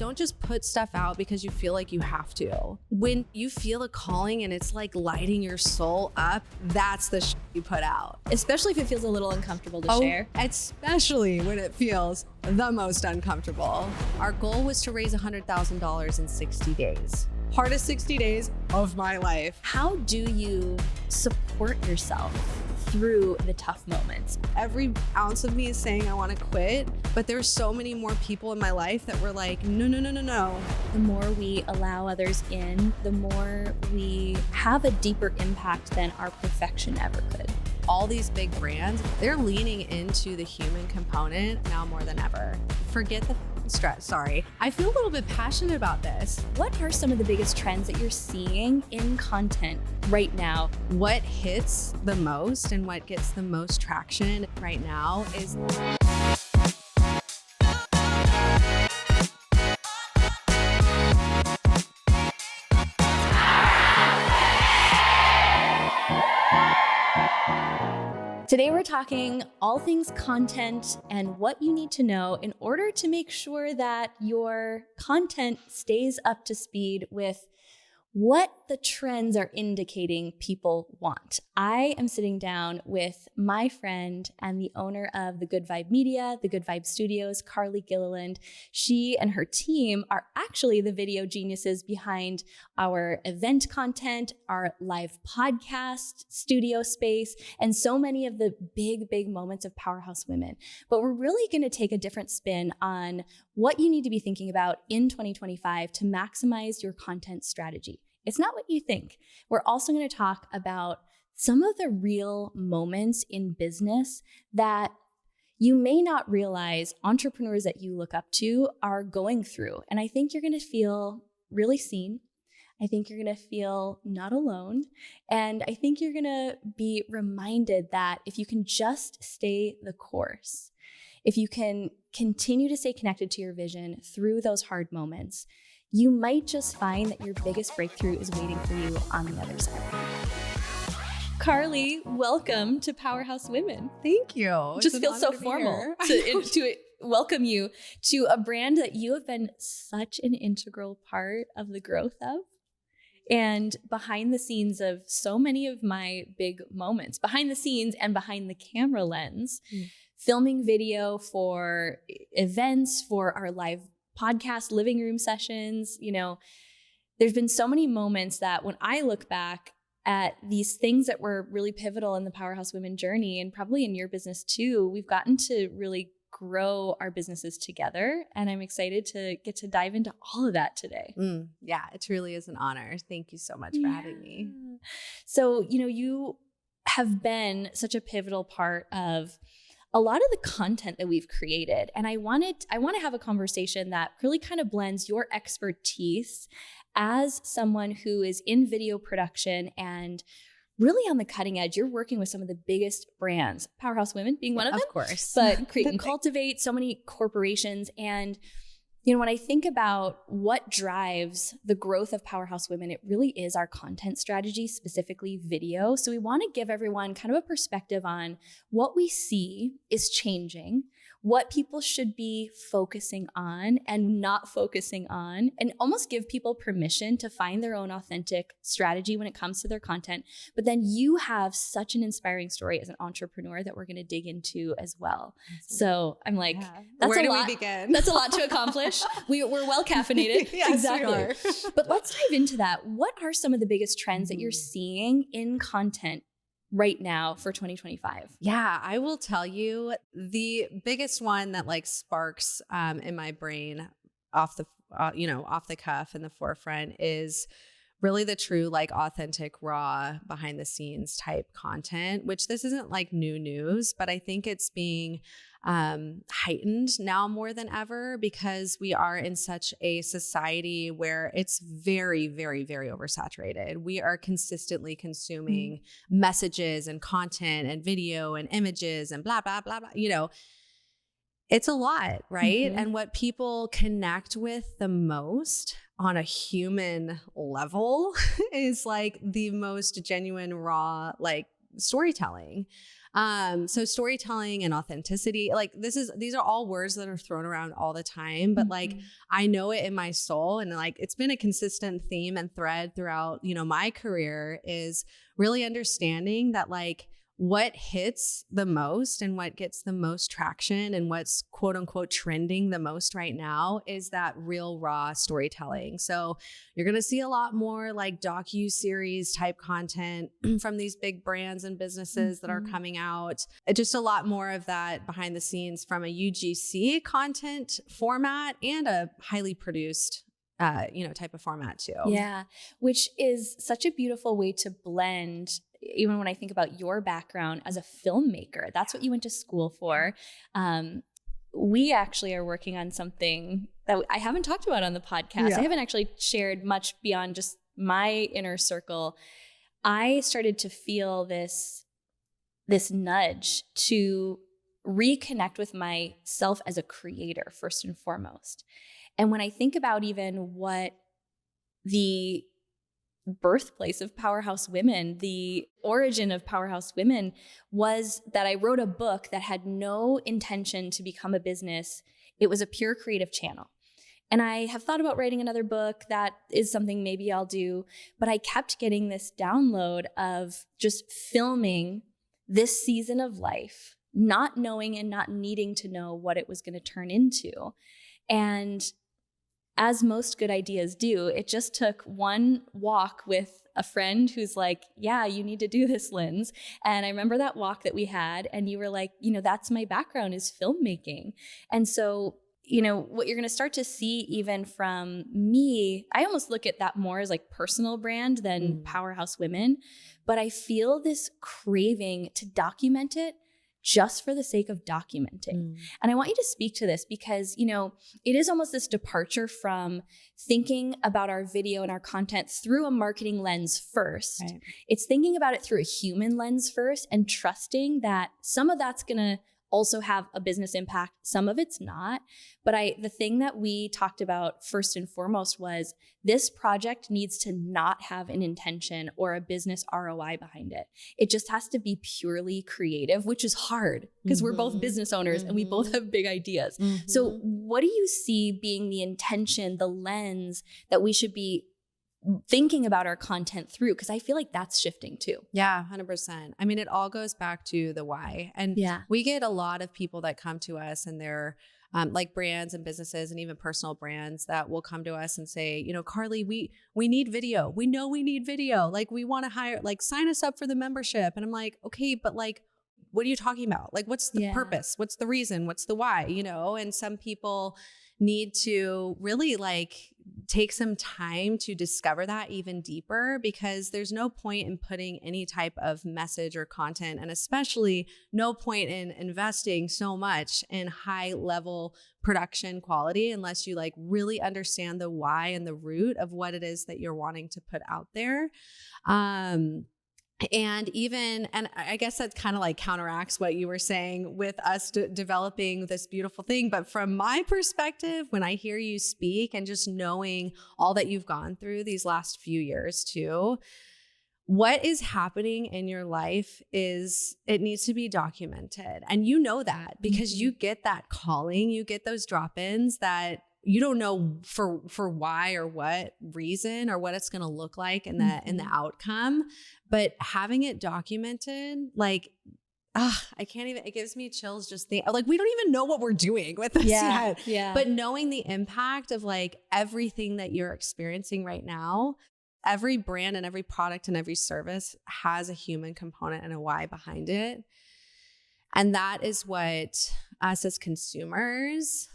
Don't just put stuff out because you feel like you have to. When you feel a calling and it's like lighting your soul up, that's the you put out. Especially if it feels a little uncomfortable to share. Especially when it feels the most uncomfortable. Our goal was to raise $100,000 in 60 days. Hardest 60 days of my life. How do you support yourself through the tough moments? Every ounce of me is saying I want to quit, but there's so many more people in my life that were like, no. The more we allow others in, the more we have a deeper impact than our perfection ever could. All these big brands, they're leaning into the human component now more than ever. Forget the stress, sorry. I feel a little bit passionate about this. What are some of the biggest trends that you're seeing in content right now? What hits the most and what gets the most traction right now is Today we're talking all things content and what you need to know in order to make sure that your content stays up to speed with what the trends are indicating people want. I am sitting down with my friend and the owner of The Good Vibe Media, The Good Vibe Studios, Carly Gilleland. She and her team are actually the video geniuses behind our event content, our live podcast studio space, and so many of the big moments of Powerhouse Women. But we're really going to take a different spin on what you need to be thinking about in 2025 to maximize your content strategy. It's not what you think. We're also going to talk about some of the real moments in business that you may not realize entrepreneurs that you look up to are going through. And I think you're going to feel really seen. I think you're going to feel not alone. And I think you're going to be reminded that if you can just stay the course, if you can continue to stay connected to your vision through those hard moments, you might just find that your biggest breakthrough is waiting for you on the other side. Carly, welcome to Powerhouse Women. Thank you. Just feels so formal to welcome you to a brand that you have been such an integral part of the growth of. And behind the scenes of so many of my big moments, behind the scenes and behind the camera lens, filming video for events, for our live podcast living room sessions. You know, there's been so many moments that when I look back at these things that were really pivotal in the Powerhouse Women journey, and probably in your business too, we've gotten to really grow our businesses together. And I'm excited to get to dive into all of that today. Yeah, it truly is an honor. Thank you so much for having me. So, you know, you have been such a pivotal part of a lot of the content that we've created. And I want to have a conversation that really kind of blends your expertise as someone who is in video production and really on the cutting edge. You're working with some of the biggest brands, Powerhouse Women being one of them. Of course. But Create and Cultivate, so many corporations. And you know, when I think about what drives the growth of Powerhouse Women, it really is our content strategy, specifically video. So we want to give everyone kind of a perspective on what we see is changing, what people should be focusing on and not focusing on, and almost give people permission to find their own authentic strategy when it comes to their content. But then you have such an inspiring story as an entrepreneur that we're going to dig into as well. So I'm like, that's where a do lot. we begin? That's a lot to accomplish. We're well caffeinated. Yes, exactly. we are. But let's dive into that. What are some of the biggest trends that you're seeing in content right now for 2025? Yeah, I will tell you the biggest one that like sparks in my brain off the cuff in the forefront is really the true, like authentic, raw, behind the scenes type content, which this isn't like new news, but I think it's being heightened now more than ever because we are in such a society where it's very, very, very oversaturated. We are consistently consuming messages and content and video and images and blah, blah, blah, blah. You know, it's a lot, right? And what people connect with the most on a human level is like the most genuine, raw, like storytelling. So storytelling and authenticity, like these are all words that are thrown around all the time, but like I know it in my soul, and like it's been a consistent theme and thread throughout, my career, is really understanding that like what hits the most and what gets the most traction and what's quote unquote trending the most right now is that real raw storytelling. So you're going to see a lot more like docu-series type content from these big brands and businesses that are coming out. Just a lot more of that behind the scenes from a UGC content format and a highly produced type of format too. Yeah, which is such a beautiful way to blend. Even when I think about your background as a filmmaker, that's what you went to school for. We actually are working on something that I haven't talked about on the podcast. Yeah. I haven't actually shared much beyond just my inner circle. I started to feel this nudge to reconnect with myself as a creator, first and foremost. And when I think about even what the birthplace of Powerhouse Women, the origin of Powerhouse Women, was that I wrote a book that had no intention to become a business. It was a pure creative channel. And I have thought about writing another book. That is something maybe I'll do. But I kept getting this download of just filming this season of life, not knowing and not needing to know what it was going to turn into. And as most good ideas do, it just took one walk with a friend who's like, yeah, you need to do this, Linz. And I remember that walk that we had, and you were like, that's my background, is filmmaking. And so, what you're going to start to see even from me, I almost look at that more as like personal brand than Powerhouse Women, but I feel this craving to document it just for the sake of documenting. And I want you to speak to this because, it is almost this departure from thinking about our video and our content through a marketing lens first. Right. It's thinking about it through a human lens first and trusting that some of that's going to also have a business impact. Some of it's not. But the thing that we talked about first and foremost was this project needs to not have an intention or a business ROI behind it. It just has to be purely creative, which is hard because we're both business owners and we both have big ideas. So what do you see being the intention, the lens that we should be thinking about our content through? Because I feel like that's shifting too. Yeah, 100%. I mean, it all goes back to the why. And we get a lot of people that come to us and they're like brands and businesses and even personal brands that will come to us and say, Carly, we need video. We know we need video. Like we want to hire, like sign us up for the membership. And I'm like, okay, but like, what are you talking about? Like, what's the purpose? What's the reason? What's the why? And some people need to really like take some time to discover that even deeper, because there's no point in putting any type of message or content, and especially no point in investing so much in high level production quality unless you like really understand the why and the root of what it is that you're wanting to put out there. And I guess that kind of like counteracts what you were saying with us developing this beautiful thing. But from my perspective, when I hear you speak and just knowing all that you've gone through these last few years too, what is happening in your life is it needs to be documented. And you know that because you get that calling, you get those drop-ins that you don't know for why or what reason or what it's going to look like in the outcome, but having it documented, like, I can't even, it gives me chills just think like, we don't even know what we're doing with this yet. Yeah. But knowing the impact of like everything that you're experiencing right now, every brand and every product and every service has a human component and a why behind it. And that is what us as consumers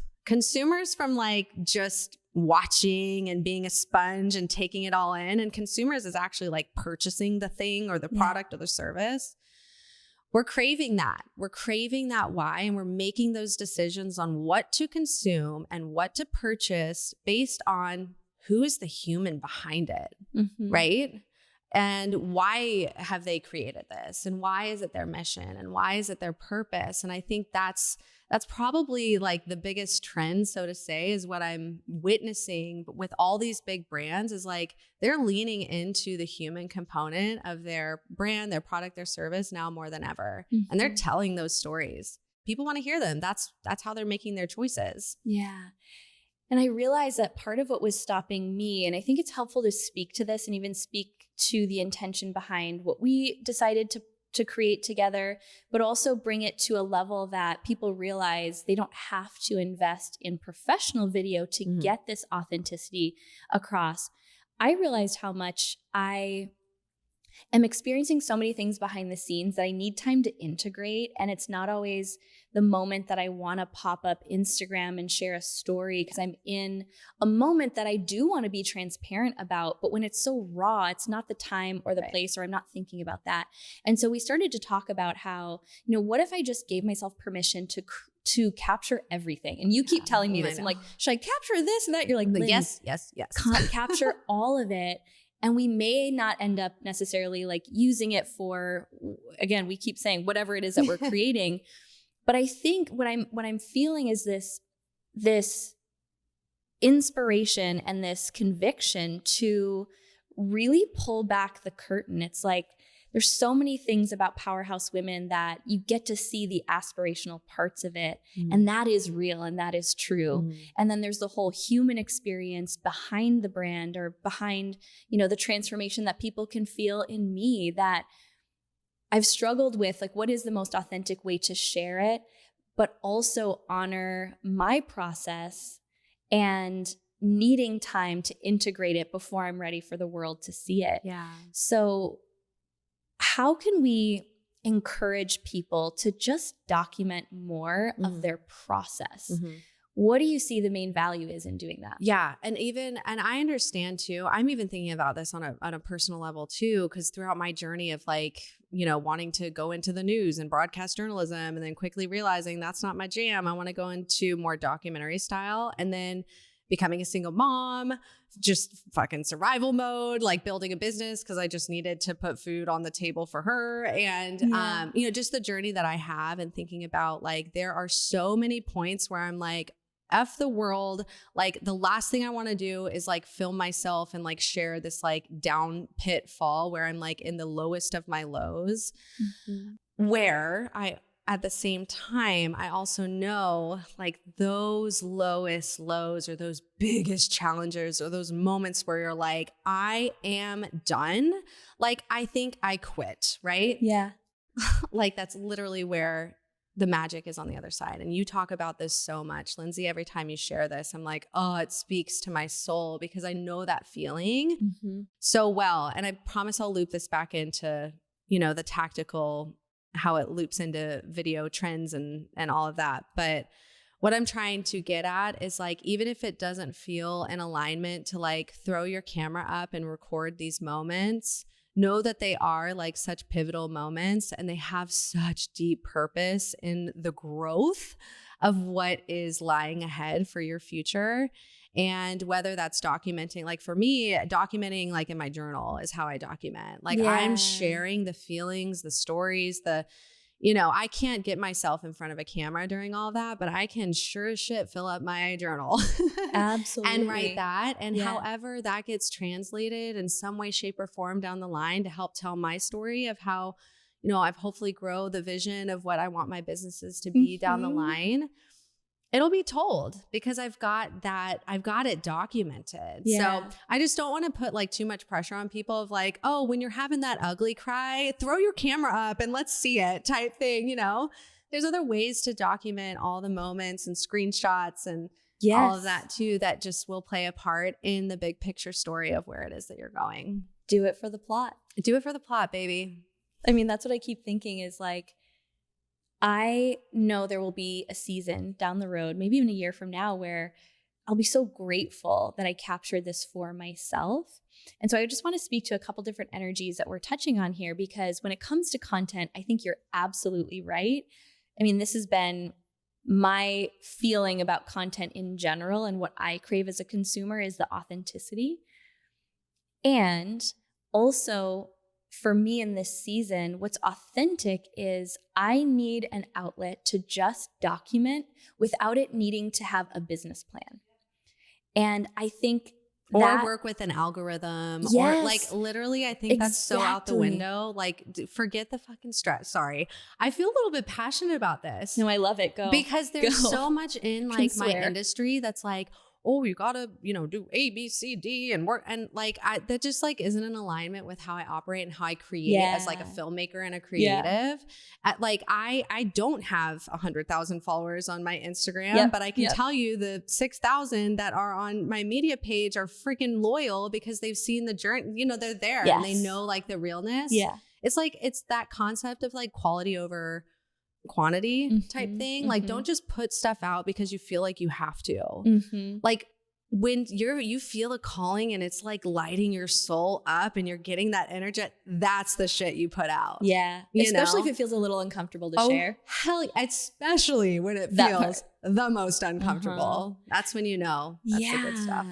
from like just watching and being a sponge and taking it all in, and consumers is actually like purchasing the thing or the product or the service. We're craving that. We're craving that why, and we're making those decisions on what to consume and what to purchase based on who is the human behind it, right? And why have they created this? And why is it their mission? And why is it their purpose? And I think that's that's probably like the biggest trend, so to say, is what I'm witnessing with all these big brands is like they're leaning into the human component of their brand, their product, their service now more than ever. Mm-hmm. And they're telling those stories. People want to hear them. That's how they're making their choices. Yeah. And I realized that part of what was stopping me, and I think it's helpful to speak to this and even speak to the intention behind what we decided to create together, but also bring it to a level that people realize they don't have to invest in professional video to get this authenticity across. I realized how much I am experiencing so many things behind the scenes that I need time to integrate. And it's not always the moment that I want to pop up Instagram and share a story because I'm in a moment that I do want to be transparent about. But when it's so raw, it's not the time or the place, or I'm not thinking about that. And so we started to talk about how, what if I just gave myself permission to capture everything? And you keep telling me this. I'm like, should I capture this and that? You're like, yes. Capture all of it. And we may not end up necessarily like using it for, again, we keep saying whatever it is that we're creating. But I think what I'm feeling is this inspiration and this conviction to really pull back the curtain. It's like there's so many things about Powerhouse Women that you get to see the aspirational parts of it. And that is real and that is true. And then there's the whole human experience behind the brand or behind, the transformation that people can feel in me that I've struggled with. Like, what is the most authentic way to share it, but also honor my process and needing time to integrate it before I'm ready for the world to see it. Yeah. So how can we encourage people to just document more of their process? What do you see the main value is in doing that? Yeah. And I understand too, I'm even thinking about this on a personal level too, because throughout my journey of like, wanting to go into the news and broadcast journalism and then quickly realizing that's not my jam. I want to go into more documentary style, and then becoming a single mom, just fucking survival mode, like building a business because I just needed to put food on the table for her. And, just the journey that I have and thinking about like, there are so many points where I'm like, F the world. Like the last thing I want to do is like film myself and like share this like down pit fall where I'm like in the lowest of my lows, where at the same time, I also know like those lowest lows or those biggest challenges or those moments where you're like, I am done. Like, I think I quit, right? Yeah. Like that's literally where the magic is on the other side. And you talk about this so much, Lindsay. Every time you share this, I'm like, oh, it speaks to my soul because I know that feeling so well. And I promise I'll loop this back into, the tactical, how it loops into video trends and all of that. But what I'm trying to get at is like, even if it doesn't feel in alignment to like throw your camera up and record these moments, know that they are like such pivotal moments and they have such deep purpose in the growth of what is lying ahead for your future. And whether that's documenting, like for me, documenting like in my journal is how I document. Like I'm sharing the feelings, the stories, I can't get myself in front of a camera during all that, but I can sure as shit fill up my journal. Absolutely. And write that. And however that gets translated in some way, shape, or form down the line to help tell my story of how, I've hopefully grow the vision of what I want my businesses to be down the line. It'll be told because I've got it documented. Yeah. So I just don't want to put like too much pressure on people of like, oh, when you're having that ugly cry, throw your camera up and let's see it type thing. There's other ways to document all the moments and screenshots and all of that too, that just will play a part in the big picture story of where it is that you're going. Do it for the plot. Do it for the plot, baby. I mean, that's what I keep thinking is like, I know there will be a season down the road, maybe even a year from now, where I'll be so grateful that I captured this for myself. And so I just want to speak to a couple different energies that we're touching on here, because when it comes to content, I think you're absolutely right. I mean, this has been my feeling about content in general, and what I crave as a consumer is the authenticity. And also for me in this season, what's authentic is I need an outlet to just document without it needing to have a business plan. And I think or work with an algorithm, yes, or like literally, I think that's so out the window. Like, forget the fucking stress. Sorry. I feel a little bit passionate about this. No, I love it. Go. Because there's so much in like my industry that's like, oh, you gotta, do A, B, C, D and work. And like, that just like isn't in alignment with how I operate and how I create as like a filmmaker and a creative. I don't have 100,000 followers on my Instagram, but I can tell you the 6,000 that are on my media page are freaking loyal because they've seen the journey, they're there and they know like the realness. Yeah. It's like, it's that concept of like quality over quantity type thing. Like, don't just put stuff out because you feel like you have to. Like, when you feel a calling and it's like lighting your soul up and you're getting that energy, that's the shit you put out. Yeah. Especially if it feels a little uncomfortable to share. Hell, especially when it feels the most uncomfortable. That's when that's the good stuff.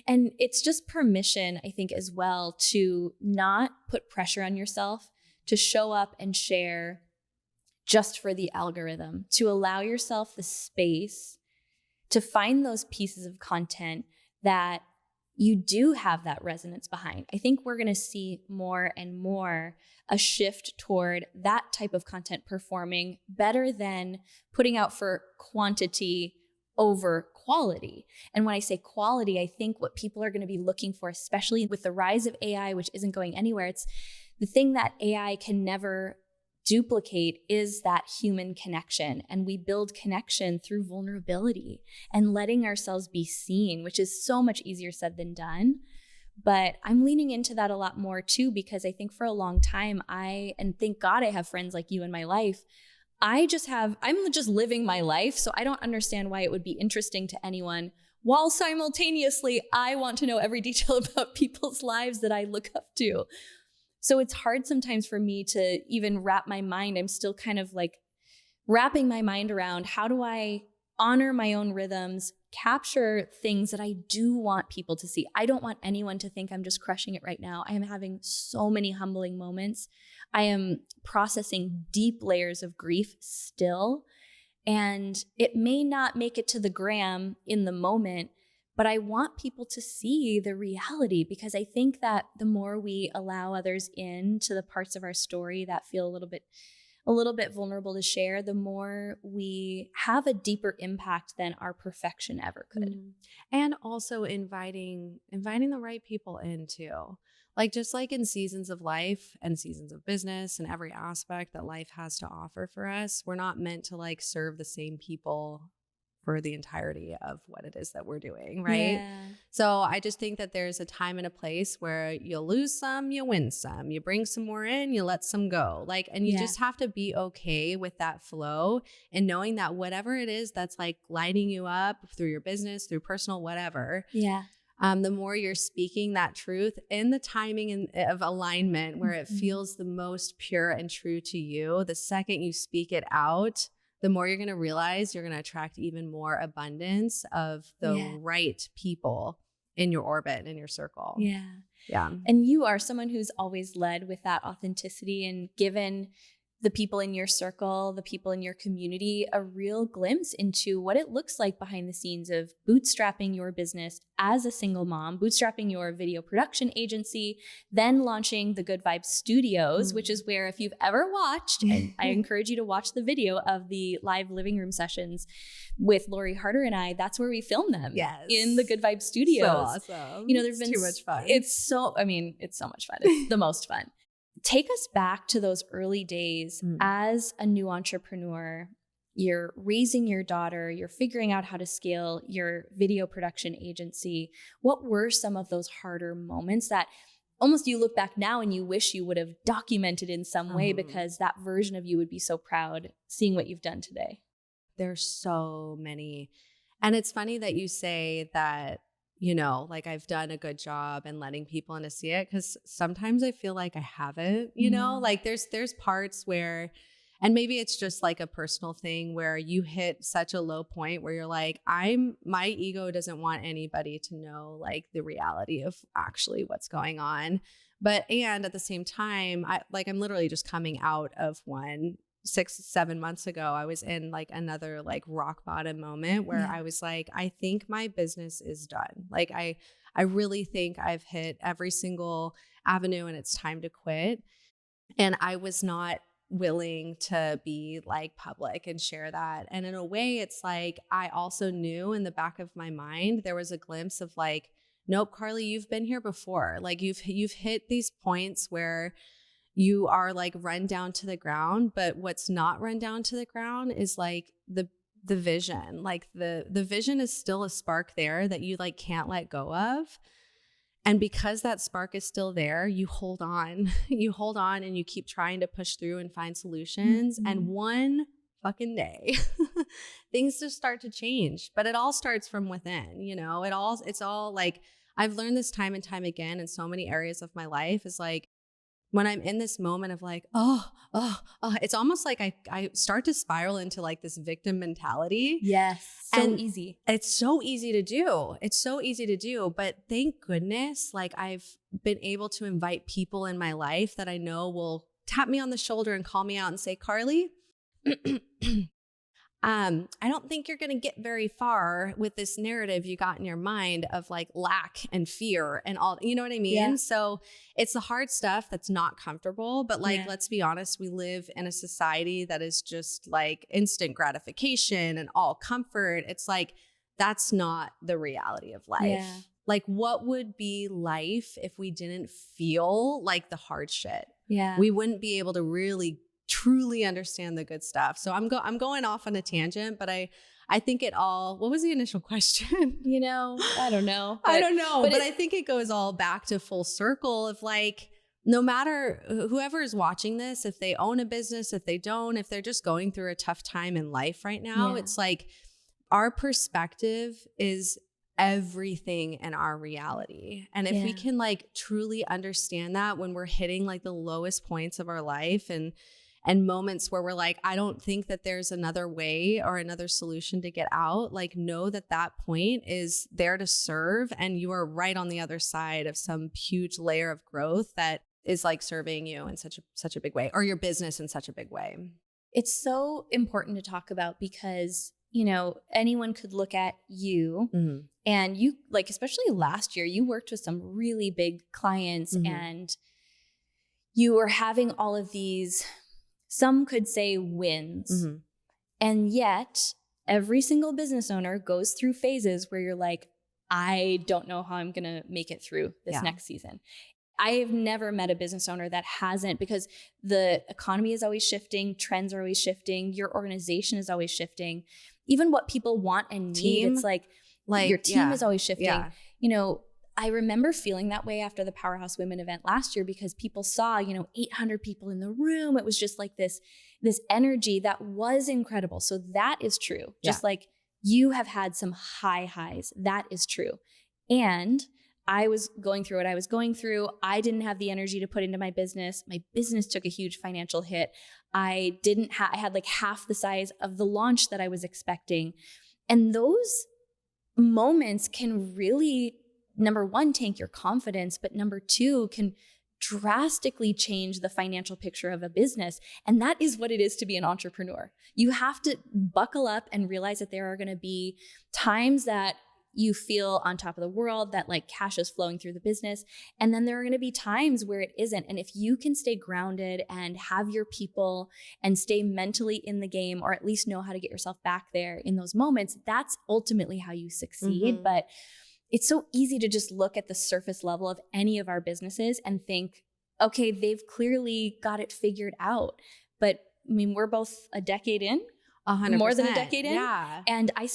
And it's just permission, I think, as well, to not put pressure on yourself to show up and share just for the algorithm, to allow yourself the space to find those pieces of content that you do have that resonance behind. I think we're going to see more and more a shift toward that type of content performing better than putting out for quantity over quality. And when I say quality, I think what people are going to be looking for, especially with the rise of AI, which isn't going anywhere, it's the thing that AI can never duplicate is that human connection. And we build connection through vulnerability and letting ourselves be seen, which is so much easier said than done. But I'm leaning into that a lot more too, because I think for a long time, and thank God I have friends like you in my life. I'm just living my life. So I don't understand why it would be interesting to anyone, while simultaneously I want to know every detail about people's lives that I look up to. So it's hard sometimes for me to even wrap my mind. I'm still kind of like wrapping my mind around, how do I honor my own rhythms, capture things that I do want people to see. I don't want anyone to think I'm just crushing it right now. I am having so many humbling moments. I am processing deep layers of grief still. And it may not make it to the gram in the moment, but I want people to see the reality, because I think that the more we allow others into the parts of our story that feel a little bit vulnerable to share, the more we have a deeper impact than our perfection ever could. And also inviting the right people in too. Like, just like in seasons of life and seasons of business and every aspect that life has to offer for us, we're not meant to like serve the same people for the entirety of what it is that we're doing, right? Yeah. So I just think that there's a time and a place where you'll lose some, you win some, you bring some more in, you let some go. Like, and you just have to be okay with that flow and knowing that whatever it is that's like lighting you up through your business, through personal, whatever. Yeah. The more you're speaking that truth in the timing of alignment where it feels the most pure and true to you, the second you speak it out, the more you're going to realize you're going to attract even more abundance of the right people in your orbit, in your circle. Yeah. Yeah. And you are someone who's always led with that authenticity and given the people in your circle, the people in your community, a real glimpse into what it looks like behind the scenes of bootstrapping your business as a single mom, bootstrapping your video production agency, then launching the Good Vibes Studios, which is where, if you've ever watched, and I encourage you to watch the video of the live living room sessions with Lori Harder and I, that's where we film them in the Good Vibes Studios. So awesome. There've been too much fun. It's so much fun. It's the most fun. Take us back to those early days as a new entrepreneur. You're raising your daughter, you're figuring out how to scale your video production agency. What were some of those harder moments that almost you look back now and you wish you would have documented in some way, because that version of you would be so proud seeing what you've done today? There's so many. And it's funny that you say that, like I've done a good job in letting people in to see it, because sometimes I feel like I haven't, like there's parts where, And maybe it's just like a personal thing where you hit such a low point where you're like, my ego doesn't want anybody to know like the reality of actually what's going on. And at the same time, I'm literally just coming out of one 6-7 months ago. I was in like another like rock bottom moment where I was like, I think my business is done. Like I really think I've hit every single avenue and it's time to quit. And I was not willing to be like public and share that. And in a way, it's like, I also knew in the back of my mind, there was a glimpse of like, nope, Carly, you've been here before. Like you've hit these points where you are like run down to the ground, but what's not run down to the ground is like the vision. Like the vision is still a spark there that you like can't let go of. And because that spark is still there, you hold on. You hold on and you keep trying to push through and find solutions. Mm-hmm. And one fucking day, things just start to change. But it all starts from within, you know? It's all like, I've learned this time and time again in so many areas of my life is like, when I'm in this moment of like, it's almost like I start to spiral into like this victim mentality. Yes. So easy. It's so easy to do. It's so easy to do. But thank goodness, like I've been able to invite people in my life that I know will tap me on the shoulder and call me out and say, Carly, I don't think you're going to get very far with this narrative you got in your mind of like lack and fear and all, you know what I mean? Yeah. So it's the hard stuff that's not comfortable, but like, let's be honest, we live in a society that is just like instant gratification and all comfort. It's like, that's not the reality of life. Yeah. Like what would be life if we didn't feel like the hard shit? Yeah. We wouldn't be able to really truly understand the good stuff. So I'm going off on a tangent, but I think it all, what was the initial question? You know, I don't know. But I think it goes all back to full circle of like, no matter whoever is watching this, if they own a business, if they don't, if they're just going through a tough time in life right now, it's like our perspective is everything in our reality. And if we can like truly understand that when we're hitting like the lowest points of our life and moments where we're like, I don't think that there's another way or another solution to get out, like know that that point is there to serve and you are right on the other side of some huge layer of growth that is like serving you in such a big way or your business in such a big way. It's so important to talk about because, you know, anyone could look at you and you like, especially last year, you worked with some really big clients and you were having all of these, some could say wins. And yet every single business owner goes through phases where you're like, I don't know how I'm going to make it through this next season. I have never met a business owner that hasn't, because the economy is always shifting, trends are always shifting, your organization is always shifting. Even what people want and need, it's like your team is always shifting. Yeah. You know, I remember feeling that way after the Powerhouse Women event last year because people saw, 800 people in the room. It was just like this energy that was incredible. So that is true. Just like you have had some high highs. That is true. And I was going through what I was going through. I didn't have the energy to put into my business. My business took a huge financial hit. I had like half the size of the launch that I was expecting. And those moments can really, number one, tank your confidence, but number two, can drastically change the financial picture of a business. And that is what it is to be an entrepreneur. You have to buckle up and realize that there are going to be times that you feel on top of the world, that like cash is flowing through the business. And then there are going to be times where it isn't. And if you can stay grounded and have your people and stay mentally in the game, or at least know how to get yourself back there in those moments, that's ultimately how you succeed. But it's so easy to just look at the surface level of any of our businesses and think, okay, they've clearly got it figured out. But I mean, we're both a decade in. 100%. More than a decade in. Yeah. And I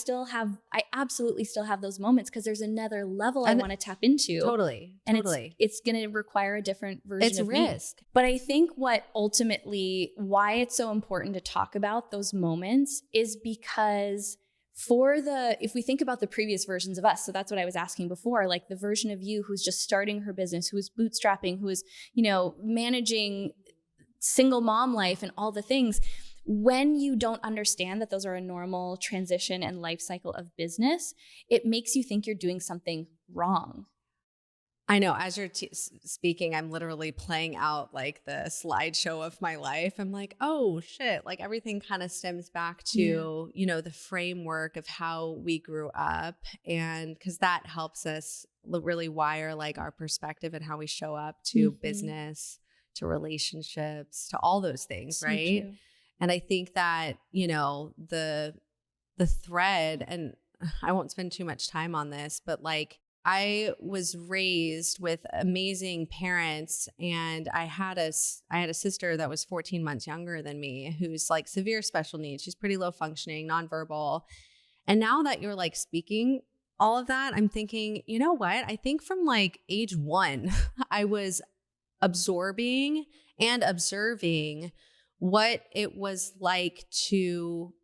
absolutely still have those moments because there's another level I want to tap into. Totally. And it's going to require a different version of risk. Me. But I think why it's so important to talk about those moments is because if we think about the previous versions of us, so that's what I was asking before, like the version of you who's just starting her business, who is bootstrapping, who is, managing single mom life and all the things. when you don't understand that those are a normal transition and life cycle of business, it makes you think you're doing something wrong. I know, as you're speaking, I'm literally playing out like the slideshow of my life. I'm like, oh shit, like everything kind of stems back to, the framework of how we grew up. And because that helps us really wire like our perspective and how we show up to business, to relationships, to all those things, So right? true. And I think that, the thread, and I won't spend too much time on this, but like I was raised with amazing parents, and I had a sister that was 14 months younger than me, who's like severe special needs. She's pretty low functioning, nonverbal. And now that you're like speaking all of that, I'm thinking, you know what? I think from like age 1, I was absorbing and observing what it was like to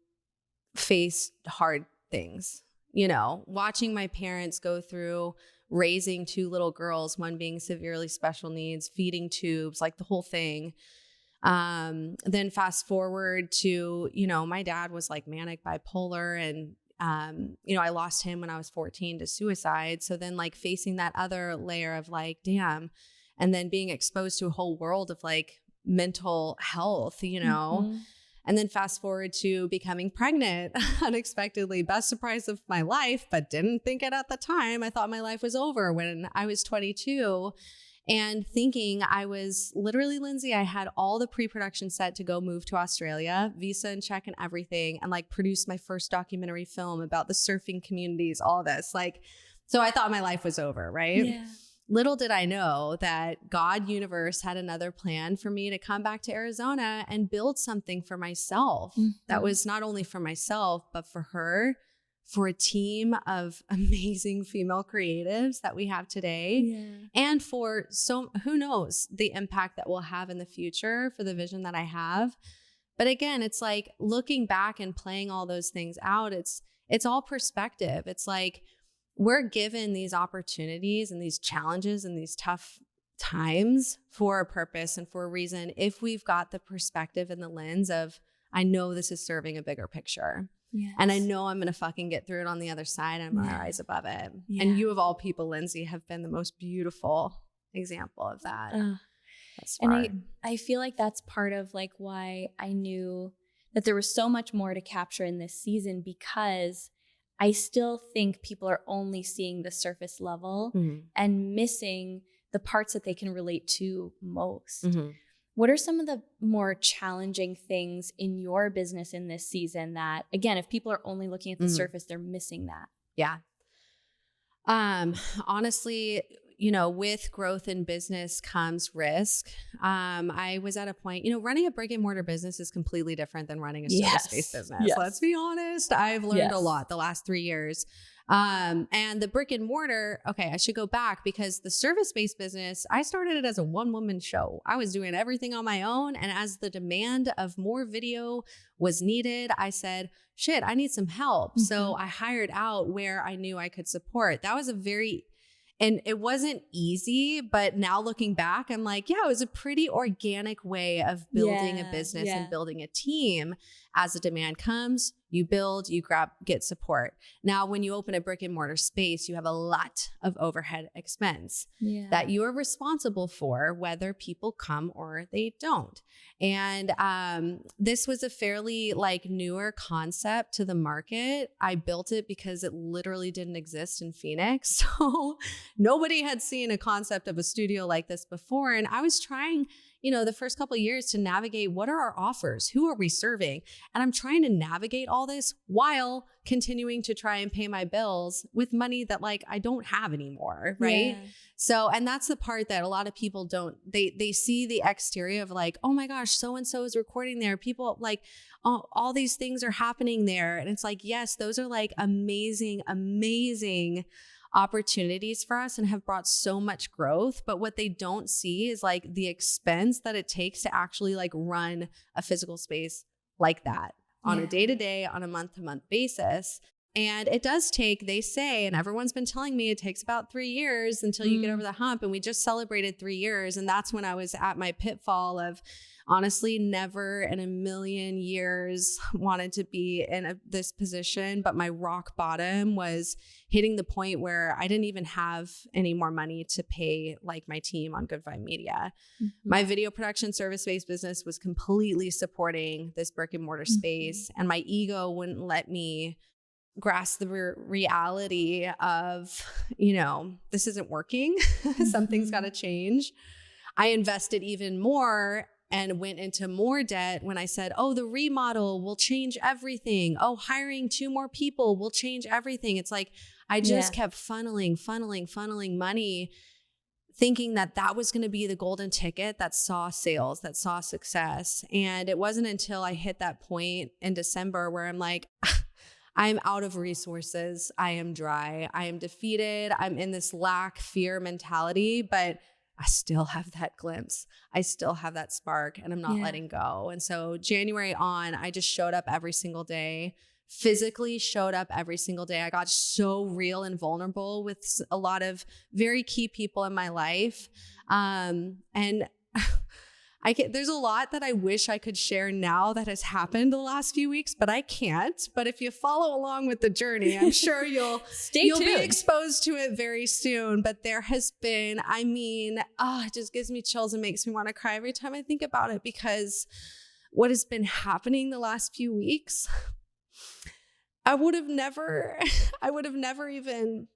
face hard things, watching my parents go through raising 2 little girls, one being severely special needs, feeding tubes, like the whole thing. Then fast forward to, my dad was like manic bipolar, and I lost him when I was 14 to suicide. So then like facing that other layer of like, damn, and then being exposed to a whole world of like mental health, And then fast forward to becoming pregnant unexpectedly, best surprise of my life, but didn't think it at the time. I thought my life was over when I was 22, and thinking I was literally, Lindsay, I had all the pre-production set to go move to Australia, visa in check and everything, and like produce my first documentary film about the surfing communities, all this. Like, so I thought my life was over, right? Yeah. Little did I know that God universe had another plan for me to come back to Arizona and build something for myself that was not only for myself, but for her, for a team of amazing female creatives that we have today, and for who knows the impact that we'll have in the future for the vision that I have. But again, it's like looking back and playing all those things out, it's all perspective. It's like, we're given these opportunities and these challenges and these tough times for a purpose and for a reason, if we've got the perspective and the lens of, I know this is serving a bigger picture. Yes. And I know I'm going to fucking get through it on the other side, and I'm going to rise above it. Yeah. And you of all people, Lindsay, have been the most beautiful example of that. And I feel like that's part of like why I knew that there was so much more to capture in this season, because I still think people are only seeing the surface level and missing the parts that they can relate to most. What are some of the more challenging things in your business in this season that, again, if people are only looking at the surface, they're missing that? Yeah. Honestly, with growth in business comes risk. I was at a point, running a brick and mortar business is completely different than running a service-based business. Yes. Let's be honest. I've learned a lot the last 3 years. And the brick and mortar, okay, I should go back, because the service-based business, I started it as a one-woman show. I was doing everything on my own. And as the demand of more video was needed, I said, shit, I need some help. So I hired out where I knew I could support. That was and it wasn't easy, but now looking back, I'm like, yeah, it was a pretty organic way of building a business and building a team. As the demand comes, you build, you get support. Now, when you open a brick and mortar space, you have a lot of overhead expense that you are responsible for, whether people come or they don't. And this was a fairly like newer concept to the market. I built it because it literally didn't exist in Phoenix. So nobody had seen a concept of a studio like this before. And I was trying, the first couple of years to navigate, what are our offers? Who are we serving? And I'm trying to navigate all this while continuing to try and pay my bills with money that like I don't have anymore. Right. Yeah. So, and that's the part that a lot of people don't, they see the exterior of like, oh my gosh, so-and-so is recording there. People like, all these things are happening there. And it's like, yes, those are like amazing, amazing opportunities for us and have brought so much growth. But what they don't see is like the expense that it takes to actually like run a physical space like that on a day-to-day, on a month-to-month basis. And it does take, they say, and everyone's been telling me it takes about 3 years until you get over the hump. And we just celebrated 3 years. And that's when I was at my pitfall of honestly never in a million years wanted to be in this position. But my rock bottom was hitting the point where I didn't even have any more money to pay like my team on Good Vibe Media. My video production service-based business was completely supporting this brick and mortar space. And my ego wouldn't let me grasp the reality of, this isn't working. Something's got to change. I invested even more and went into more debt when I said, oh, the remodel will change everything. Oh, hiring 2 more people will change everything. It's like, I just kept funneling money, thinking that was going to be the golden ticket that saw sales, that saw success. And it wasn't until I hit that point in December where I'm like, I'm out of resources. I am dry. I am defeated. I'm in this lack, fear mentality, but I still have that glimpse. I still have that spark, and I'm not letting go. And so January on, I just showed up every single day, physically showed up every single day. I got so real and vulnerable with a lot of very key people in my life. And there's a lot that I wish I could share now that has happened the last few weeks, but I can't. But if you follow along with the journey, I'm sure you'll be exposed to it very soon. But there has been, it just gives me chills and makes me want to cry every time I think about it, because what has been happening the last few weeks, I would have never even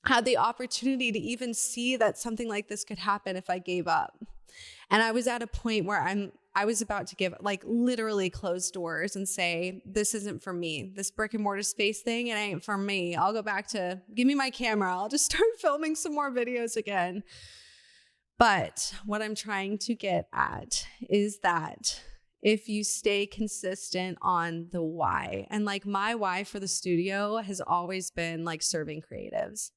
had the opportunity to even see that something like this could happen if I gave up. And I was at a point where I was about to literally close doors and say, this isn't for me. This brick and mortar space thing, it ain't for me. I'll go back to, give me my camera. I'll just start filming some more videos again. But what I'm trying to get at is that if you stay consistent on the why, and my why for the studio has always been serving creatives.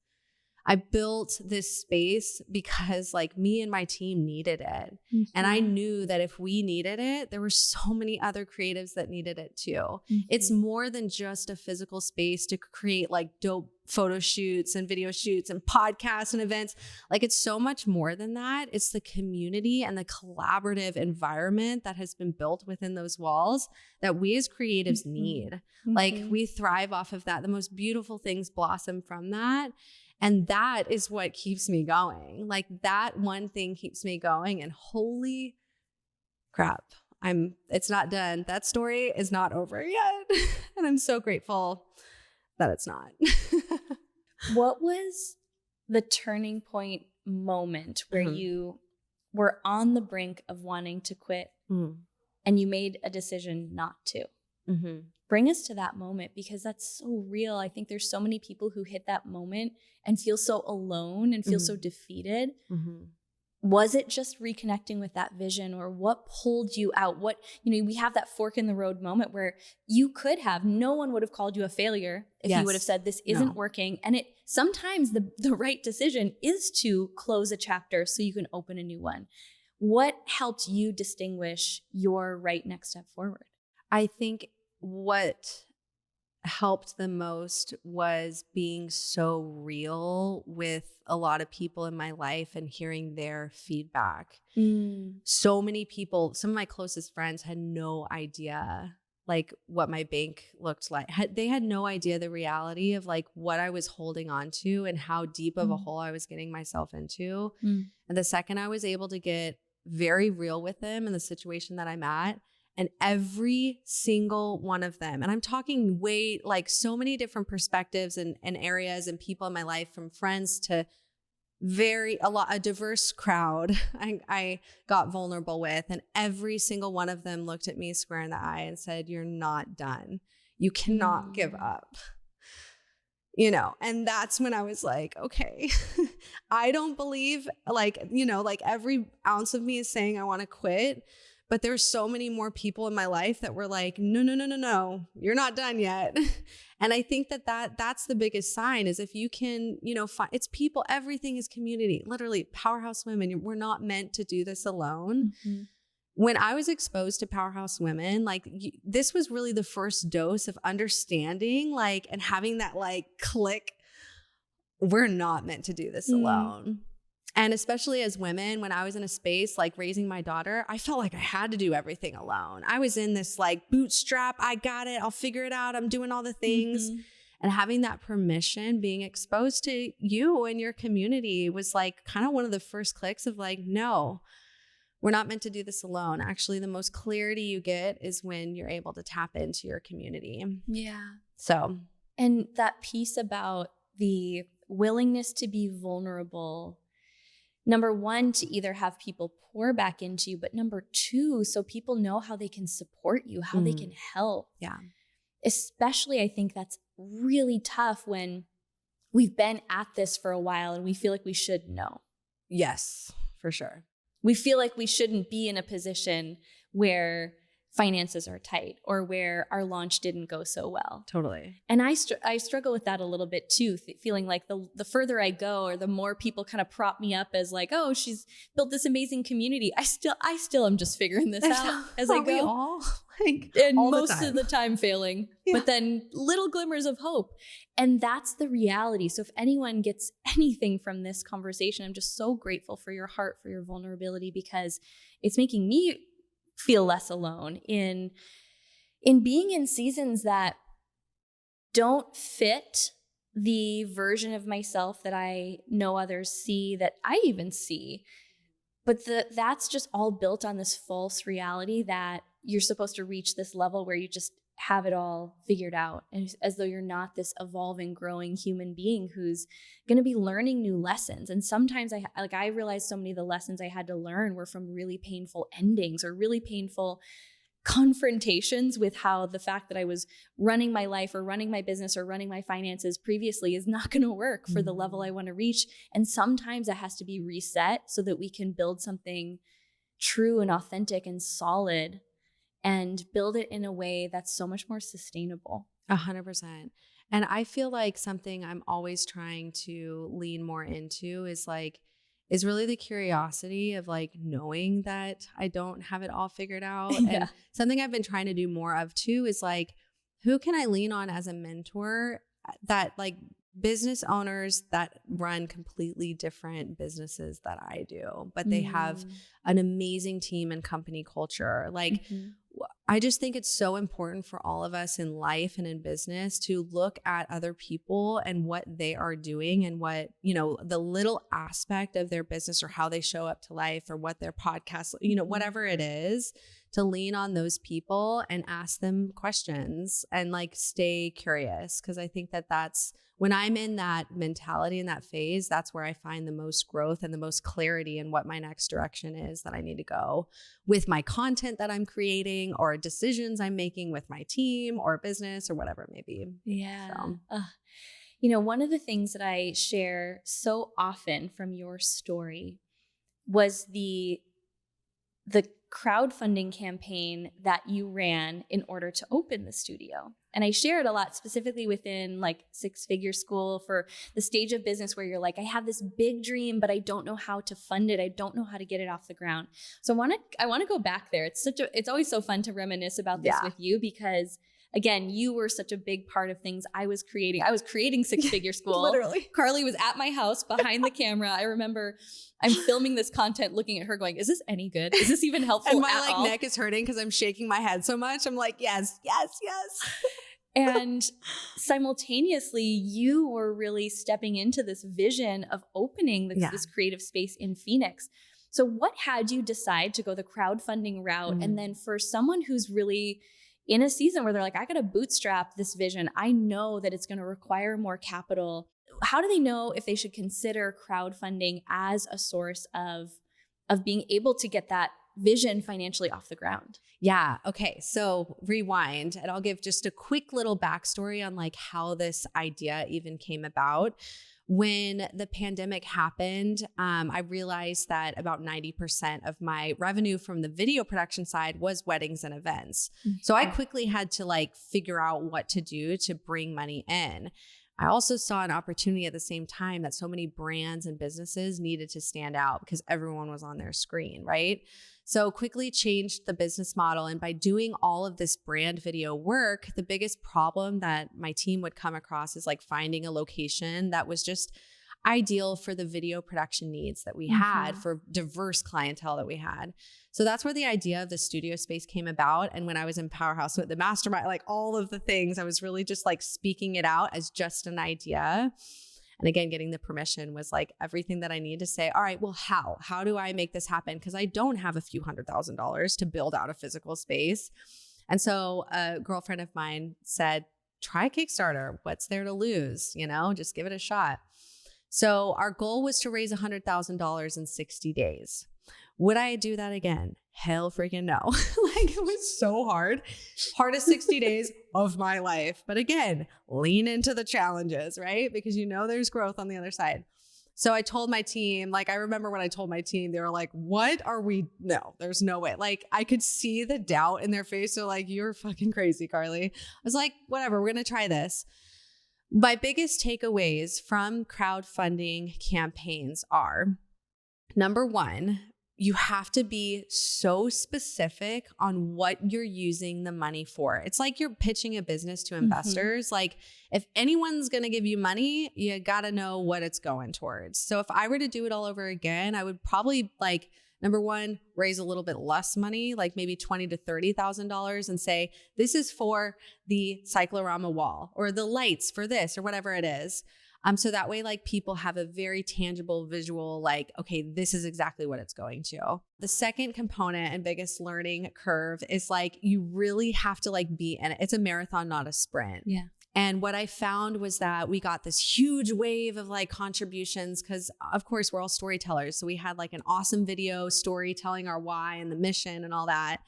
I built this space because me and my team needed it. And I knew that if we needed it, there were so many other creatives that needed it too. It's more than just a physical space to create dope photo shoots and video shoots and podcasts and events. It's so much more than that. It's the community and the collaborative environment that has been built within those walls that we as creatives need. We thrive off of that. The most beautiful things blossom from that. And that is what keeps me going. That one thing keeps me going. And holy crap, it's not done. That story is not over yet. And I'm so grateful that it's not. What was the turning point moment where you were on the brink of wanting to quit and you made a decision not to? Bring us to that moment, because that's so real. I think there's so many people who hit that moment and feel so alone and feel so defeated. Was it just reconnecting with that vision, or what pulled you out? We have that fork in the road moment where no one would have called you a failure if you would have said, this isn't working. And sometimes the right decision is to close a chapter so you can open a new one. What helped you distinguish your right next step forward? I think what helped the most was being so real with a lot of people in my life and hearing their feedback. So many people, some of my closest friends had no idea what my bank looked like. They had no idea the reality of what I was holding on to and how deep of a hole I was getting myself into. And the second I was able to get very real with them in the situation that I'm at, and every single one of them, and I'm talking so many different perspectives and areas and people in my life, from friends to a diverse crowd I got vulnerable with. And every single one of them looked at me square in the eye and said, you're not done. You cannot give up. And that's when I was like, okay, I don't believe every ounce of me is saying I want to quit. But there's so many more people in my life that were like, no, you're not done yet. And I think that's the biggest sign, is if you can, find, it's people, everything is community, literally Powerhouse Women. We're not meant to do this alone. when I was exposed to Powerhouse Women, like this was really the first dose of understanding, like, and having that like click. We're not meant to do this alone. And especially as women, when I was in a space like raising my daughter, I felt like I had to do everything alone. I was in this like bootstrap, I got it, I'll figure it out, I'm doing all the things. And having that permission, being exposed to you and your community was like kind of one of the first clicks of like, no, we're not meant to do this alone. Actually, the most clarity you get is when you're able to tap into your community. Yeah. So, and that piece about the willingness to be vulnerable, number one, to either have people pour back into you, but number two, so people know how they can support you, how they can help. Yeah. Especially, I think that's really tough when we've been at this for a while and we feel like we should know. Yes, for sure. We feel like we shouldn't be in a position where finances are tight or where our launch didn't go so well. Totally. And I struggle with that a little bit too, feeling like the further I go or the more people kind of prop me up as like, oh, she's built this amazing community. I still am just figuring this out as I go. We all like and all most of the time failing, but then little glimmers of hope. And that's the reality. So if anyone gets anything from this conversation, I'm just so grateful for your heart, for your vulnerability, because it's making me feel less alone in being in seasons that don't fit the version of myself that I know others see, that I even see. But that's just all built on this false reality that you're supposed to reach this level where you just have it all figured out, and as though you're not this evolving, growing human being who's going to be learning new lessons. And sometimes I realized so many of the lessons I had to learn were from really painful endings or really painful confrontations with how the fact that I was running my life or running my business or running my finances previously is not going to work for the level I want to reach. And sometimes it has to be reset so that we can build something true and authentic and solid, and build it in a way that's so much more sustainable. 100%. And I feel like something I'm always trying to lean more into is really the curiosity of like knowing that I don't have it all figured out. Yeah. And something I've been trying to do more of too is like, who can I lean on as a mentor that like business owners that run completely different businesses that I do, but they have an amazing team and company culture. Like, I just think it's so important for all of us in life and in business to look at other people and what they are doing and what, the little aspect of their business or how they show up to life or what their podcast, whatever it is, to lean on those people and ask them questions and like stay curious. Cause I think that that's when I'm in that mentality and that phase, that's where I find the most growth and the most clarity in what my next direction is that I need to go with my content that I'm creating or decisions I'm making with my team or business or whatever it may be. Yeah. So. One of the things that I share so often from your story was the crowdfunding campaign that you ran in order to open the studio. And I share it a lot, specifically within like Six-Figure School, for the stage of business where you're like, I have this big dream, but I don't know how to fund it. I don't know how to get it off the ground. So I want to go back there. It's always so fun to reminisce about this with you, because again, you were such a big part of things I was creating. I was creating Six-Figure School. Literally. Carly was at my house behind the camera. I remember I'm filming this content, looking at her going, is this any good? Is this even helpful? And my neck is hurting because I'm shaking my head so much. I'm like, yes, yes, yes. And simultaneously, you were really stepping into this vision of opening this creative space in Phoenix. So what had you decide to go the crowdfunding route? And then for someone who's really in a season where they're like, I got to bootstrap this vision, I know that it's going to require more capital. How do they know if they should consider crowdfunding as a source of being able to get that vision financially off the ground? Yeah. Okay. So rewind, and I'll give just a quick little backstory on like how this idea even came about. When the pandemic happened, I realized that about 90% of my revenue from the video production side was weddings and events. So I quickly had to like figure out what to do to bring money in. I also saw an opportunity at the same time that so many brands and businesses needed to stand out because everyone was on their screen, right? So quickly changed the business model. And by doing all of this brand video work, the biggest problem that my team would come across is like finding a location that was just ideal for the video production needs that we had for diverse clientele that we had. So that's where the idea of the studio space came about. And when I was in Powerhouse with the mastermind, like all of the things, I was really just like speaking it out as just an idea. And again, getting the permission was like everything that I need to say, all right, well, how do I make this happen? Because I don't have a few $100,000 to build out a physical space. And so a girlfriend of mine said, try Kickstarter. What's there to lose? You know, just give it a shot. So our goal was to raise $100,000 in 60 days. Would I do that again? Hell freaking no. Like it was so hard. Hardest 60 days of my life. But again, lean into the challenges, right? Because you know there's growth on the other side. So I told my team, like I remember when I told my team, they were like, what are we? No, there's no way. Like I could see the doubt in their face. They're like, you're fucking crazy, Carly. I was like, whatever, we're going to try this. My biggest takeaways from crowdfunding campaigns are, number one, you have to be so specific on what you're using the money for. It's like you're pitching a business to investors. Like if anyone's going to give you money, you got to know what it's going towards. So if I were to do it all over again, I would probably like, number one, raise a little bit less money, like maybe $20,000 to $30,000 and say, this is for the cyclorama wall or the lights for this or whatever it is. So that way, like people have a very tangible visual, like, okay, this is exactly what it's going to. The second component and biggest learning curve is like, you really have to like be in it. It's a marathon, not a sprint. Yeah. And what I found was that we got this huge wave of like contributions because of course we're all storytellers. So we had like an awesome video story telling our why and the mission and all that.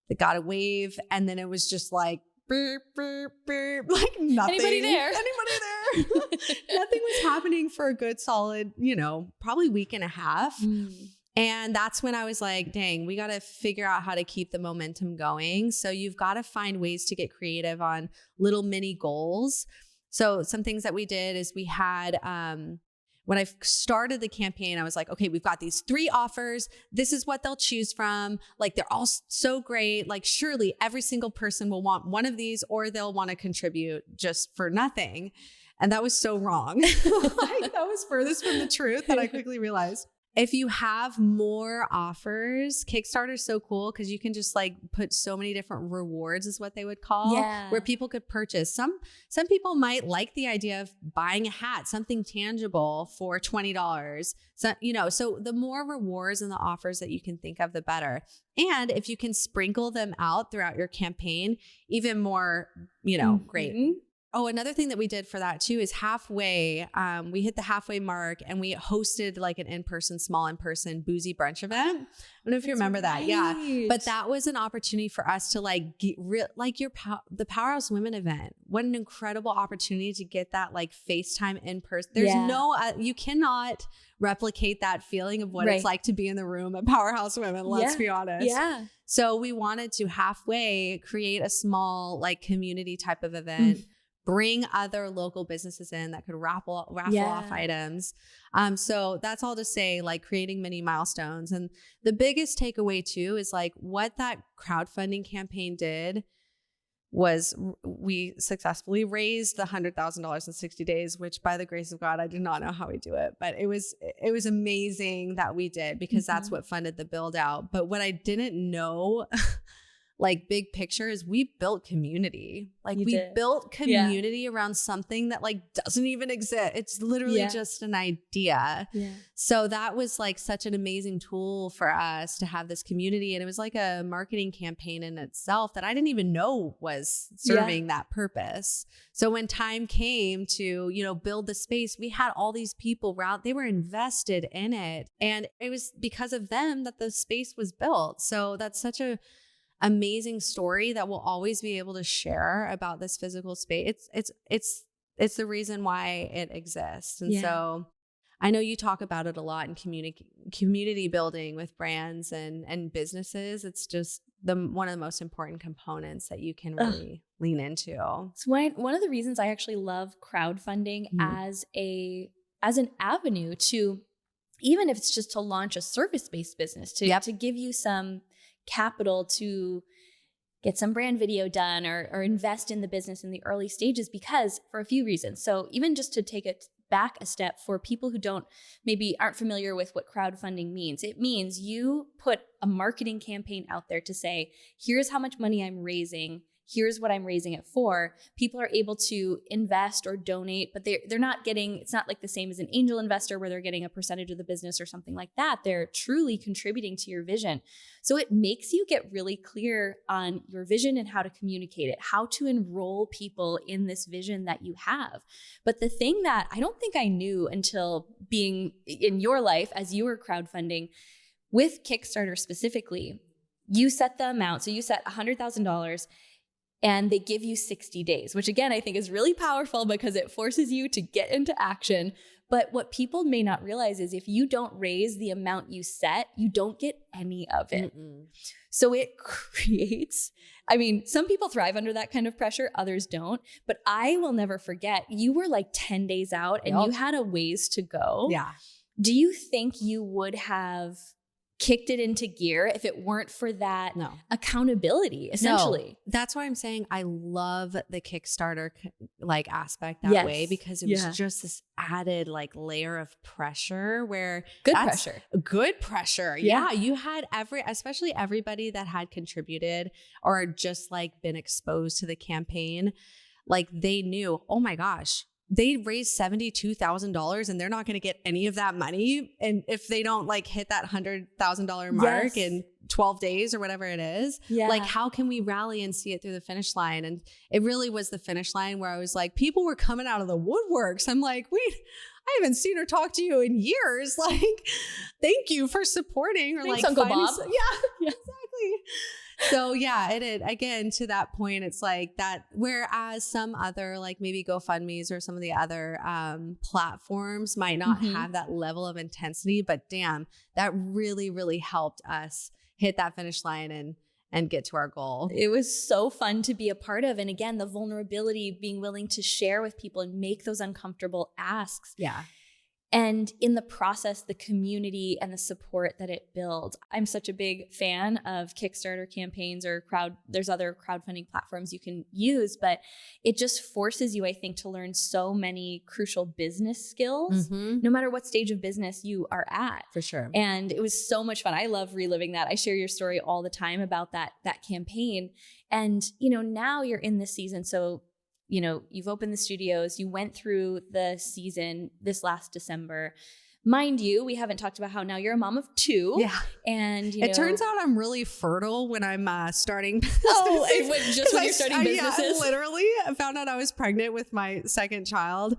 That got a wave. And then it was just like, burp, burp, burp, like nothing. Anybody there? Nothing was happening for a good solid, probably week and a half. And that's when I was like, dang, we got to figure out how to keep the momentum going. So you've got to find ways to get creative on little mini goals. So some things that we did is we had, when I started the campaign, I was like, okay, we've got these 3 offers. This is what they'll choose from. Like, they're all so great. Like, surely every single person will want one of these or they'll want to contribute just for nothing. And that was so wrong. Like, that was furthest from the truth that I quickly realized. If you have more offers, Kickstarter's so cool because you can just like put so many different rewards is what they would call, where people could purchase. Some people might like the idea of buying a hat, something tangible for $20. So, so the more rewards and the offers that you can think of, the better. And if you can sprinkle them out throughout your campaign, even more, great. Oh, another thing that we did for that too is halfway, we hit the halfway mark and we hosted like an small in-person boozy brunch event. I don't know if you remember that. Yeah. But that was an opportunity for us to like get the Powerhouse Women event. What an incredible opportunity to get that like FaceTime in person. There's you cannot replicate that feeling of what it's like to be in the room at Powerhouse Women. Let's be honest. Yeah. So we wanted to halfway create a small like community type of event. Bring other local businesses in that could raffle off items. So that's all to say, like creating mini milestones. And the biggest takeaway too is like what that crowdfunding campaign did was we successfully raised the $100,000 in 60 days, which by the grace of God, I did not know how we do it, but it was amazing that we did because that's what funded the build out. But what I didn't know like big picture is we built community. Like we built community around something that like doesn't even exist. It's literally just an idea. Yeah. So that was like such an amazing tool for us to have this community. And it was like a marketing campaign in itself that I didn't even know was serving that purpose. So when time came to, build the space, we had all these people around, they were invested in it. And it was because of them that the space was built. So that's such a amazing story that we'll always be able to share about this physical space. It's the reason why it exists. And so I know you talk about it a lot in community building with brands and businesses. It's just one of the most important components that you can really lean into. So one of the reasons I actually love crowdfunding as an avenue to, even if it's just to launch a service-based business, to give you some capital to get some brand video done or invest in the business in the early stages, because for a few reasons. So even just to take it back a step for people who aren't familiar with what crowdfunding means. It means you put a marketing campaign out there to say, here's how much money I'm raising. Here's what I'm raising it for. People are able to invest or donate, but they're not getting, it's not like the same as an angel investor where they're getting a percentage of the business or something like that. They're truly contributing to your vision. So it makes you get really clear on your vision and how to communicate it, how to enroll people in this vision that you have. But the thing that I don't think I knew until being in your life as you were crowdfunding with Kickstarter specifically, you set the amount. So you set $100,000 and they give you 60 days, which again, I think is really powerful because it forces you to get into action. But what people may not realize is if you don't raise the amount you set, you don't get any of it. So it creates, some people thrive under that kind of pressure, others don't. But I will never forget, you were like 10 days out and you had a ways to go. Yeah. Do you think you would have kicked it into gear if it weren't for that accountability, essentially? No. That's why I'm saying I love the Kickstarter aspect that way, because it was just this added layer of pressure where good pressure. Yeah. You had especially everybody that had contributed or just been exposed to the campaign, they knew, oh my gosh, they raised $72,000 and they're not going to get any of that money. And if they don't hit that $100,000 mark in 12 days or whatever it is, how can we rally and see it through the finish line? And it really was the finish line where I was people were coming out of the woodworks. I'm like, wait, I haven't seen or talked to you in years. Thank you for supporting. Or thanks, Uncle Bob. Yeah, exactly. So again, to that point, it's that, whereas some other maybe GoFundMe's or some of the other platforms might not have that level of intensity, but damn, that really, really helped us hit that finish line and get to our goal. It was so fun to be a part of. And again, the vulnerability, being willing to share with people and make those uncomfortable asks. Yeah. And in the process, the community and the support that it builds. I'm such a big fan of Kickstarter campaigns or there's other crowdfunding platforms you can use, but it just forces you, I think, to learn so many crucial business skills, no matter what stage of business you are at. For sure. And it was so much fun. I love reliving that. I share your story all the time about that campaign. And, now you're in this season. So you've opened the studios, you went through the season this last December. Mind you, we haven't talked about how now you're a mom of 2. Yeah. And it turns out I'm really fertile when I'm starting businesses. Oh, when you're starting businesses? Yeah, literally. I found out I was pregnant with my second child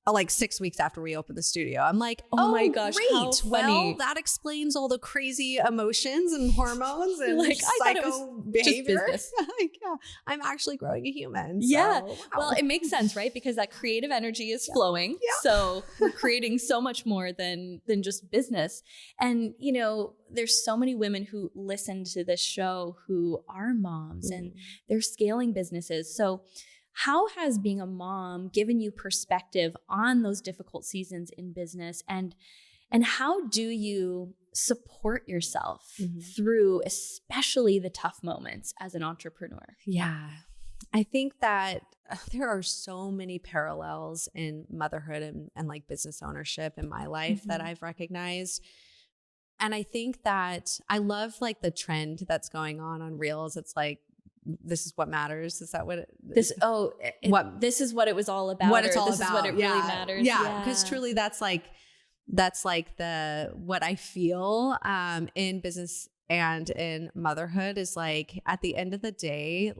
6 weeks after we opened the studio. I'm like, oh my gosh, great. How funny. Well, that explains all the crazy emotions and hormones and psycho behavior. Yeah, I'm actually growing a human. So, yeah. wow. Well, it makes sense, right? Because that creative energy is flowing. Yeah. So we're creating so much more than just business. And, there's so many women who listen to this show who are moms and they're scaling businesses. So how has being a mom given you perspective on those difficult seasons in business, and how do you support yourself through especially the tough moments as an entrepreneur? Yeah. I think that there are so many parallels in motherhood and business ownership in my life that I've recognized. And I think that I love the trend that's going on Reels. It's this is what matters. Is that what this is what it was all about? What it's all this about. Is what it really matters. Yeah. Because truly that's the what I feel in business and in motherhood is at the end of the day,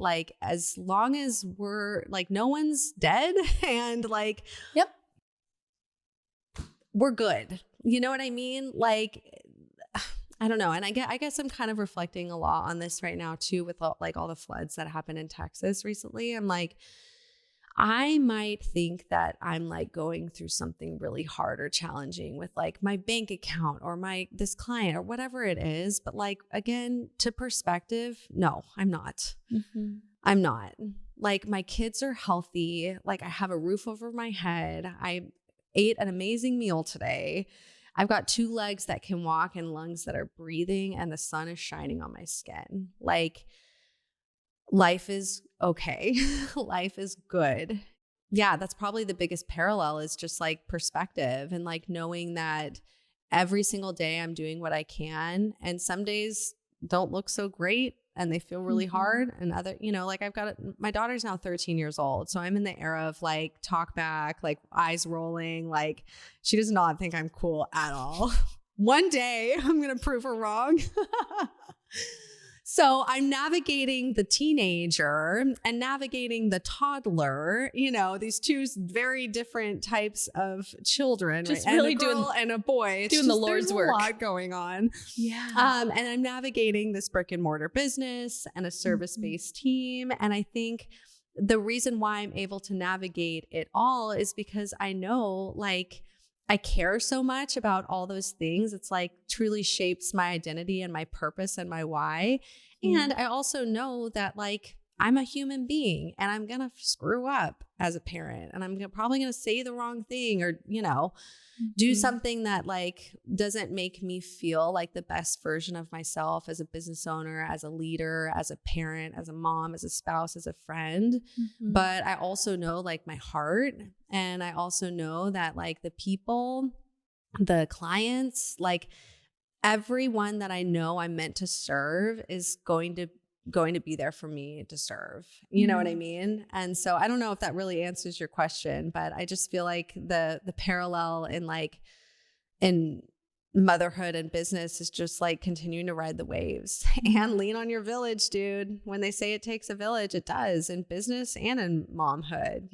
as long as we're no one's dead and we're good. You know what I mean? I don't know. And I guess I'm kind of reflecting a lot on this right now too, with all the floods that happened in Texas recently. I'm I might think that I'm like going through something really hard or challenging with like my bank account or this client or whatever it is. But like, again, to perspective, no, I'm not. Mm-hmm. I'm not. Like, my kids are healthy. Like, I have a roof over my head. I ate an amazing meal today. I've got 2 legs that can walk and lungs that are breathing, and the sun is shining on my skin. Like, life is okay. Life is good. Yeah, that's probably the biggest parallel, is just like perspective and like knowing that every single day I'm doing what I can, and some days don't look so great and they feel really hard, and other, like my daughter's now 13 years old. So I'm in the era of like talk back, like eyes rolling, like she does not think I'm cool at all. One day I'm going to prove her wrong. So I'm navigating the teenager and navigating the toddler, these 2 very different types of children, just right? Really and a girl and a boy. Doing the Lord's work. There's a lot going on. Yeah. And I'm navigating this brick and mortar business and a service-based team. And I think the reason why I'm able to navigate it all is because I know, like, I care so much about all those things. It's like truly shapes my identity and my purpose and my why. And I also know that like I'm a human being and I'm going to screw up as a parent, and I'm probably going to say the wrong thing or, do something that like doesn't make me feel like the best version of myself as a business owner, as a leader, as a parent, as a mom, as a spouse, as a friend. But I also know like my heart, and I also know that like the people, the clients, like everyone that I know I'm meant to serve is going to be there for me to serve. You know what I mean? And so I don't know if that really answers your question, but I just feel like the parallel in motherhood and business is just like continuing to ride the waves and lean on your village, dude. When they say it takes a village, it does, in business and in momhood.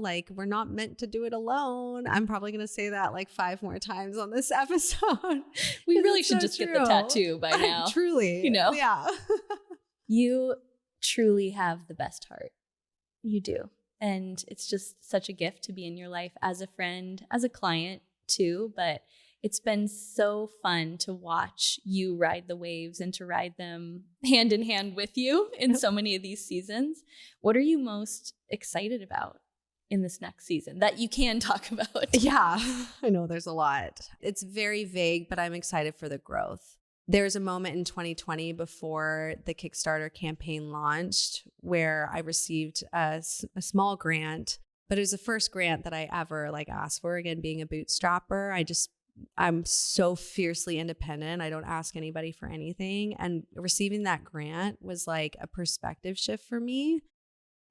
Like, we're not meant to do it alone. I'm probably going to say that like 5 more times on this episode. We really should just get the tattoo by now. Truly. Yeah. You truly have the best heart. You do. And it's just such a gift to be in your life as a friend, as a client too. But it's been so fun to watch you ride the waves and to ride them hand in hand with you in so many of these seasons. What are you most excited about in this next season that you can talk about? Yeah, I know there's a lot. It's very vague, but I'm excited for the growth. There's a moment in 2020 before the Kickstarter campaign launched where I received a small grant, but it was the first grant that I ever like asked for. Again, being a bootstrapper, I'm so fiercely independent. I don't ask anybody for anything. And receiving that grant was like a perspective shift for me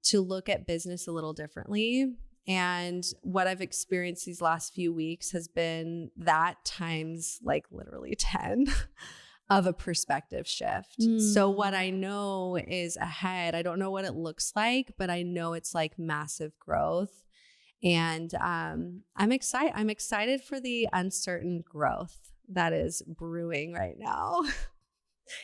to look at business a little differently. And what I've experienced these last few weeks has been that times like literally 10 of a perspective shift. So what I know is ahead, I don't know what it looks like, but I know it's like massive growth. And I'm excited. I'm excited for the uncertain growth that is brewing right now.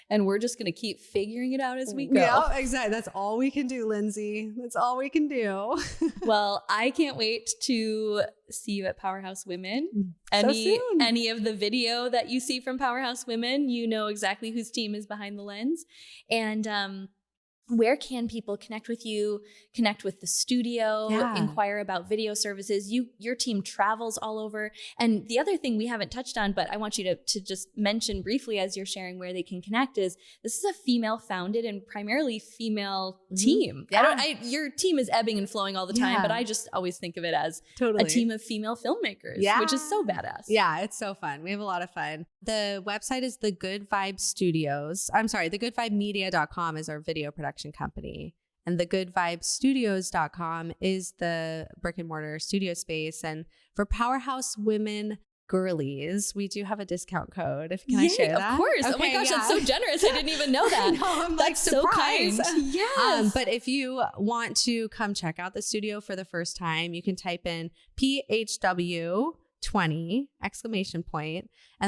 And we're just going to keep figuring it out as we go. Yeah, exactly. That's all we can do, Lindsay. That's all we can do. Well, I can't wait to see you at Powerhouse Women. So soon. Any of the video that you see from Powerhouse Women, you know exactly whose team is behind the lens. And where can people connect with you, connect with the studio, inquire about video services? Your team travels all over. And the other thing we haven't touched on, but I want you to just mention briefly as you're sharing where they can connect, is this is a female-founded and primarily female team. Yeah. Your team is ebbing and flowing all the time, but I just always think of it as totally a team of female filmmakers, which is so badass. Yeah, it's so fun. We have a lot of fun. The website is The Good Vibe Studios. I'm sorry, thegoodvibemedia.com is our video production company, and thegoodvibestudios.com is the brick and mortar studio space. And for Powerhouse Women girlies, we do have a discount code. Can I share that? Of course. Okay, oh my gosh, that's so generous. I didn't even know that. I'm that's like, so kind. Yes. But if you want to come check out the studio for the first time, you can type in PHW 20 ! And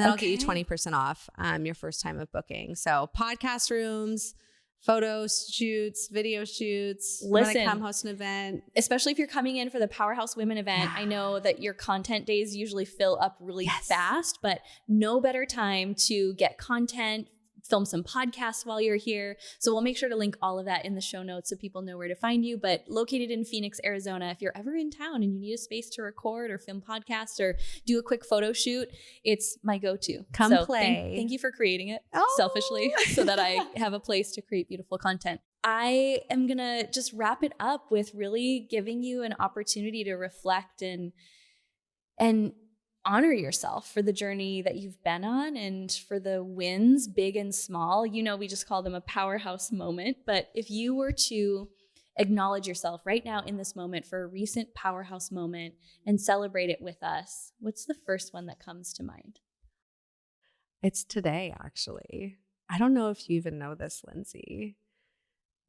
that'll get you 20% off your first time of booking. So podcast rooms, photo shoots, video shoots. Listen, you want to come host an event. Especially if you're coming in for the Powerhouse Women event. I know that your content days usually fill up really fast, but no better time to get content, film some podcasts while you're here. So we'll make sure to link all of that in the show notes so people know where to find you. But located in Phoenix, Arizona, if you're ever in town and you need a space to record or film podcasts or do a quick photo shoot, it's my go-to. Come play. Thank you for creating it selfishly so that I have a place to create beautiful content. I am going to just wrap it up with really giving you an opportunity to reflect and honor yourself for the journey that you've been on and for the wins, big and small. You know, we just call them a powerhouse moment. But if you were to acknowledge yourself right now in this moment for a recent powerhouse moment and celebrate it with us, what's the first one that comes to mind? It's today, actually. I don't know if you even know this, Lindsay,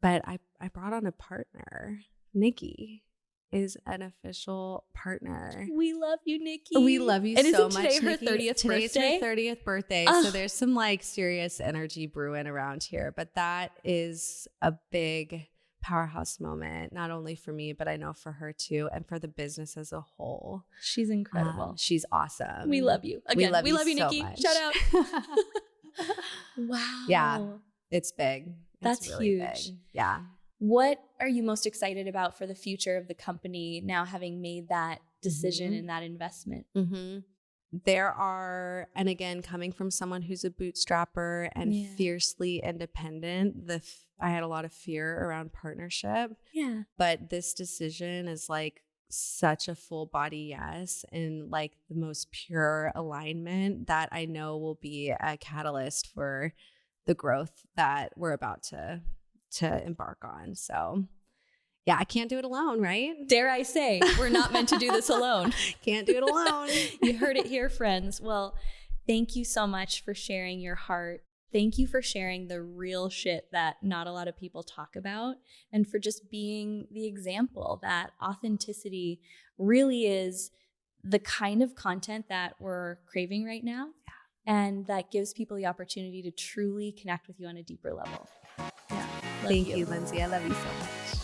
but I brought on a partner. Nikki is an official partner. We love you, Nikki. We love you so much, today her Nikki. 30th Today's birthday? her 30th birthday. So there's some like serious energy brewing around here. But that is a big powerhouse moment, not only for me, but I know for her too, and for the business as a whole. She's incredible. She's awesome. We love you. Again, we love you, so Nikki. much. Shout out. Wow. Yeah, it's big. That's really huge. Big. Yeah. What are you most excited about for the future of the company now having made that decision and that investment? There are, and again, coming from someone who's a bootstrapper and fiercely independent, I had a lot of fear around partnership. Yeah. But this decision is like such a full body yes, and like the most pure alignment that I know will be a catalyst for the growth that we're about to embark on. So yeah, I can't do it alone, right? Dare I say, we're not meant to do this alone. Can't do it alone. You heard it here, friends. Well, thank you so much for sharing your heart. Thank you for sharing the real shit that not a lot of people talk about, and for just being the example that authenticity really is the kind of content that we're craving right now. And that gives people the opportunity to truly connect with you on a deeper level. Yeah. Thank you, Lindsay. I love you so much.